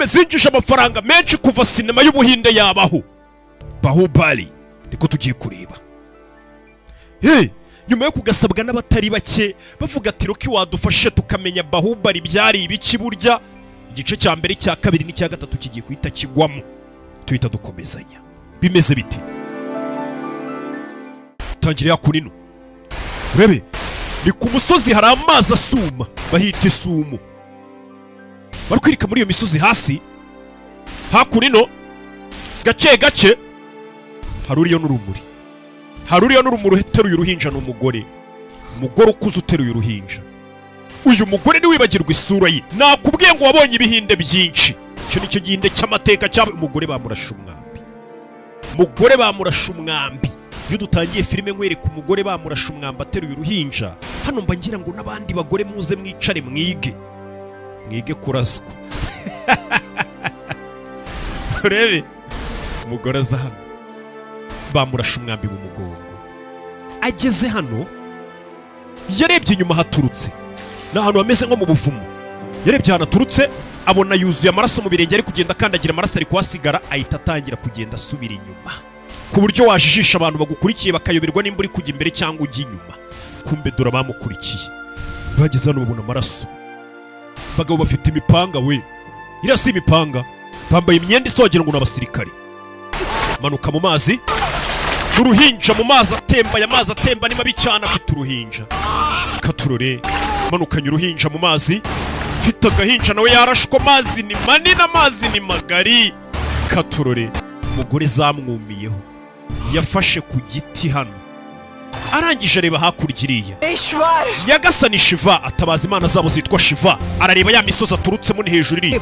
filime zinjije amafaranga menshi kuva sinema y'Ubuhinde yabaho. Bahubali niko tugiye kureba. Nyuma yo kugasabwa n'abatari bake bavuga ati Rocky wadufashe tukamenya Bahubali byari ibiki burya, igice cya mbere cya kabiri n'icya gatatu kigiye kuhita kigwamo. Tuhita dukomezanya. Bimeze biti. Tangiriya kunino. Urebe, ni ku musozi hari amazi asuma, bahita isumo. Barukwirika muri iyo misozi hasi. Hakunino gace gace haruriyo n'urumuri. Haruriyo n'urumuri uteruye uruhinja n'umugore. Umugore ukuze uteruye uruhinja. Uyu mugore ni wibagirwa isura ye. Nakubwiye ngo wabonye ibihinde byinshi. Cyo nicyo gihinde cy'amateka cyaba umugore bamurasha umwambi. Umugore bamurasha umwambi. Iyo dutangiye filime nkwereka umugore bamurasha umwambi ateruye uruhinja, hano mba ngira ngo n'abandi bagore muze mwicare mwige kuraswa. Urebe umugore aza hano bamurasha umwambi mu mugongo. Ageze hano yarebye inyuma haturutse, n'ahantu hameze nko mu buvumo. Yarebye ahantu aturutse abona yuzuye amaraso mu birenge, ari kugenda akandagira amaraso ari kuhasigara, ahita atangira kugenda asubira inyuma, ku buryo wajijisha abantu bagukurikiye bakayoberwa nimba uri kujya imbere cyangwa ujya inyuma. Kumbe dore bamukurikiye. Bageze hano babona amaraso. Bagabo bafite imipanga we. Iriya si imipanga. Bambaye imyenda isogera ngo n'abasirikare. Manuka mu mazi. Uruhinja mu mazi atemba, ya mazi atemba ni mabi cyane afite uruhinja. Katurore. Manukanye uruhinja mu mazi. Fita gahinja nawe yarashwe, amazi ni manini, amazi ni magari. Katurore. Umugore zamwumiyeho. Yafashe ku giti hano. Arangije areba hakurya iriya. Nyagasani Shiva, atabaza imana zabo zitwa Shiva. Arareba ya misozi aturutsemo ni hejuru iri.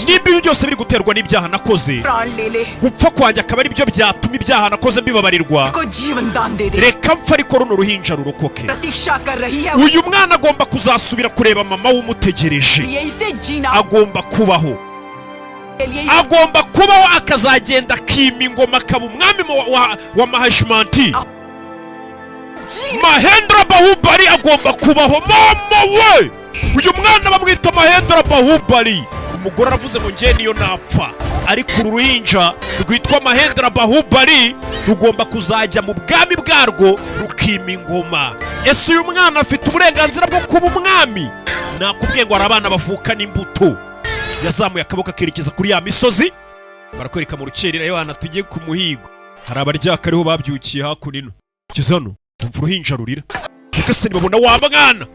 N'ibintu byose biri guterwa n'ibyaha nakoze. Gupfa kwanjye akaba ari byo byatuma ibyaha nakoze mbibabarirwa. Reka mpfa ariko runo ruhinja rurokoke. Uyu mwana agomba kuzasubira kureba mama w'umutegereje. Agomba kubaho. Agomba kubaho akazagenda akima ingoma akaba umwami wa Maheshmanti. Mahendra Bahubali agomba kubaho. Mama we, uyu mwana bamwita Mahendra Bahubali. Umugore aravuze ngo ngiye niyo napfa, ariko uruhinja rwitwa Mahendra Bahubali rugomba kuzajya mu bwami bwarwo rukima ingoma. Ese uyu mwana afite uburenganzira bwo kuba umwami? Nakubwiye ngo ari abana bavuka n'imbuto. Yazamuye akaboko akerekeza kuri ya misozi. Barakwereka mu rukerera y'abana tugiye ku muhigo. Hari abaryaka ariho babyukiye hakunino. Kize hano umva uruhinja rurira. Nyagasani babona wa mwana.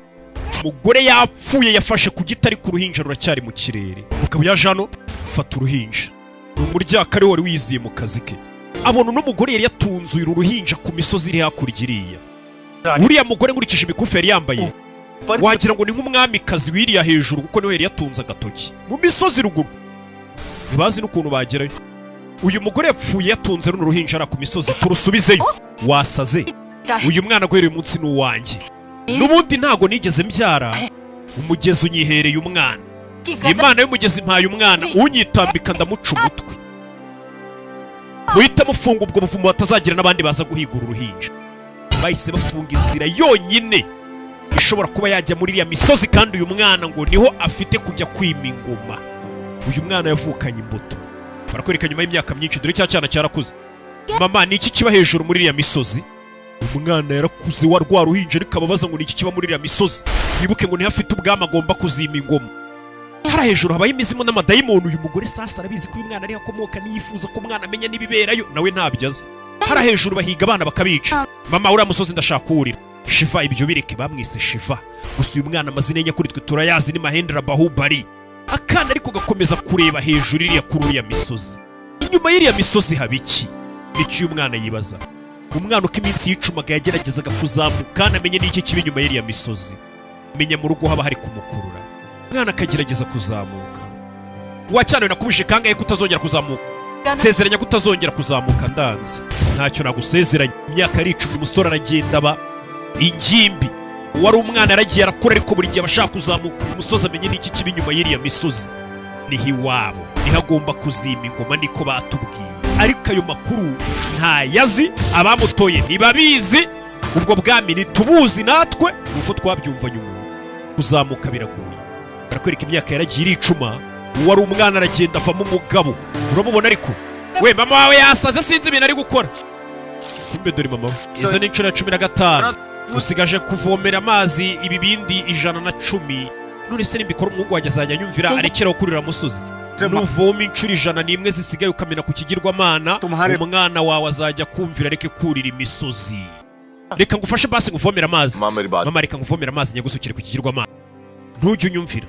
Umugore yapfuye yafashe ku giti ariko uruhinja ruracyari mu kirere. Ukaba yaje hano fata uruhinja. Umuryaka ariho wari wiziye mu kazi ke. Abona n'umugore yari yatunzuye uruhinja ku misozi iri hakurya iriya. Uriya mugore nkurikije imikufi yari yambaye, wagira ngo ni nk'umwamikazi wiriya hejuru, kuko niwe yari yatunze agatoki mu misozi ruguru. Ntibazi n'ukuntu bagerayo. Uyu mugore yapfuye yatunze runo ruhinja ara ku misozi. Turusubizeyo. Wasaze. Uyu mwana guhereye umunsi n'uwanjye. N'ubundi ntago nigeze mbyara. Umugezi unyihereye umwana. Imana y'umugezi impaye umwana, unyitambika ndamuca umutwe. Muhita mufunga ubwo buvumo batazagira n'abandi baza guhigura uruhinja. Bahise bafunga inzira yonyine ishobora kuba yajya muri iriya misozi, kandi uyu mwana ngo niho afite kujya kwima ingoma. Uyu mwana yavukanye imbuto. Barakwereka nyuma y'imyaka myinshi, dore cya cyana cyarakuze. Mama, ni iki kiba hejuru muri iriya misozi? Umwana yarakuze wa rwa ruhinja, ariko ababaza ngo ni iki kiba muri iriya misozi. Wibuke ngo niho afite ubwami agomba kuzima ingoma. Hari hejuru habaye imizimu n'amadayimoni. Uyu mugore sasa arabizi ko uyu mwana ari akomoka, niyifuza ko umwana amenya n'ibiberayo, nawe ntabyaze. Hari hejuru bahiga abana bakabica. Mama, uriya musozi ndashaka urira. Shiva, ibyo bireke, bamwise Shiva. Gusa uyu mwana amazina ye kuri twe turayazi ni Mahendra Bahubali. Akana ariko gakomeza kureba hejuru iriya kuri uriya misozi. Inyuma y'iriya misozi haba iki? Nicyo uyu mwana yibaza. Umwana uko iminsi yicumaga yageragezaga kuzamuka namenye n'iki kiba inyuma y'iriya misozi. Menya mu rugo haba hari kumukurura. Umwana akagerageza kuzamuka. Wacyane nakubishe kangahe kutazongera kuzamuka? Sezeranya kutazongera kuzamuka ndanze. Ntacyo nagusezeranya. Imyaka ari 10 umusore aragenda aba ingimbi. Wari umwana aragiye arakura, ariko buri gihe abashaka kuzamuka umusozi amenye n'iki kiba inyuma y'iriya misozi. Niho iwabo, niho agomba kuzima ingoma, niko batubwiye. Ariko ayo makuru ntayazi, abamutoye ntibabizi. Ubwo bwami ntitubuzi natwe, nuko twabyumvanye umuntu. Kuzamuka biragoye. Barakwereka imyaka yaragiye iricuma. uwari umwana aragenda avamo umugabo. Uramubona ariko we mama wawe yasaze sinzi ibintu ari gukora. Kumbe dore mama we izo ni inshuro ya 15 usigaje kuvomera amazi ibibindi 110. None se nimbikora umwungu wajya azajya anyumvira arekeraho kurira musozi. Nuvoma inshuro 101 zisigaye ukamena ku kigirwamana, umwana wawe azajya kumvira areke kurira imisozi. Reka ngufashe basi nguvomera amazi. Mama reka nguvomera amazi nyagusukire ku kigirwamana. Ntujye unyumvira.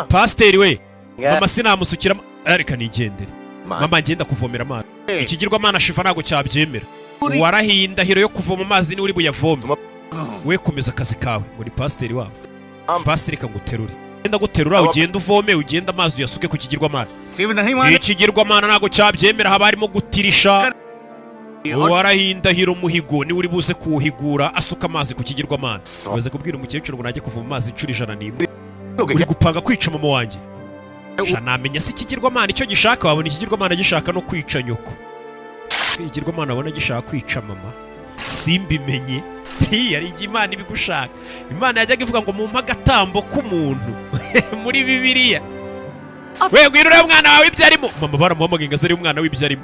Pasiteri we mama sinamusukira reka nigendere. Mama ngenda kuvomera amazi. Ikigirwamana Shiva ntago cyabyemera. Warahiye indahiro yo kuvoma amazi ni uri buyavome. We komeza akazi kawe ngo ni pasiteri wawe. Pasiteri reka nguterure. Genda guterura ugenda uvome ugenda amazi uyasuke ku kigirwamana. Ikigirwamana ntago cyabyemera haba harimo gutirisha. Warahiye indahiro muhigo ni uri buze kuwuhigura asuka amazi ku kigirwamana. Waze kubwira umukecuru ngo najye kuvoma amazi inshuro 101. Uri gupanga kwica mama wanjye. Shanamenya se ikigirwamana icyo gishaka, wabona ikigirwamana gishaka no kwica nyoko. Ikigirwamana abona gishaka kwica mama simbimenye. Yari Imana ibigushaka. Imana yajyaga ivuga ngo mumpa agatambo k'umuntu muri Bibiliya. We gwirura umwana wawe ibyo arimo. Mama baramuhamagaye ngo azari umwana w'ibyo arimo.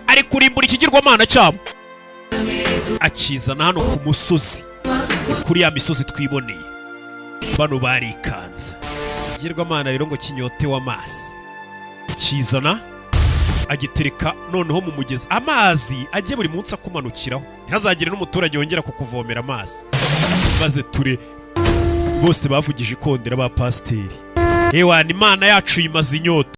Ari kurimbura ikigirwamana cyabo. Akizana hano ku musozi. Kuri ya misozi twiboneye. Bano barikanze. Ikigirwamana rero ngo kinyotewe amazi. Kizana agitereka noneho mu mugezi. Amazi ajye buri munsi akumanukiraho. Ntihazagire n'umuturage wongera kukuvomera amazi. Maze ture bose bavugije ikondera ba pasiteri. Ewa ni Imana yacu imaze inyota.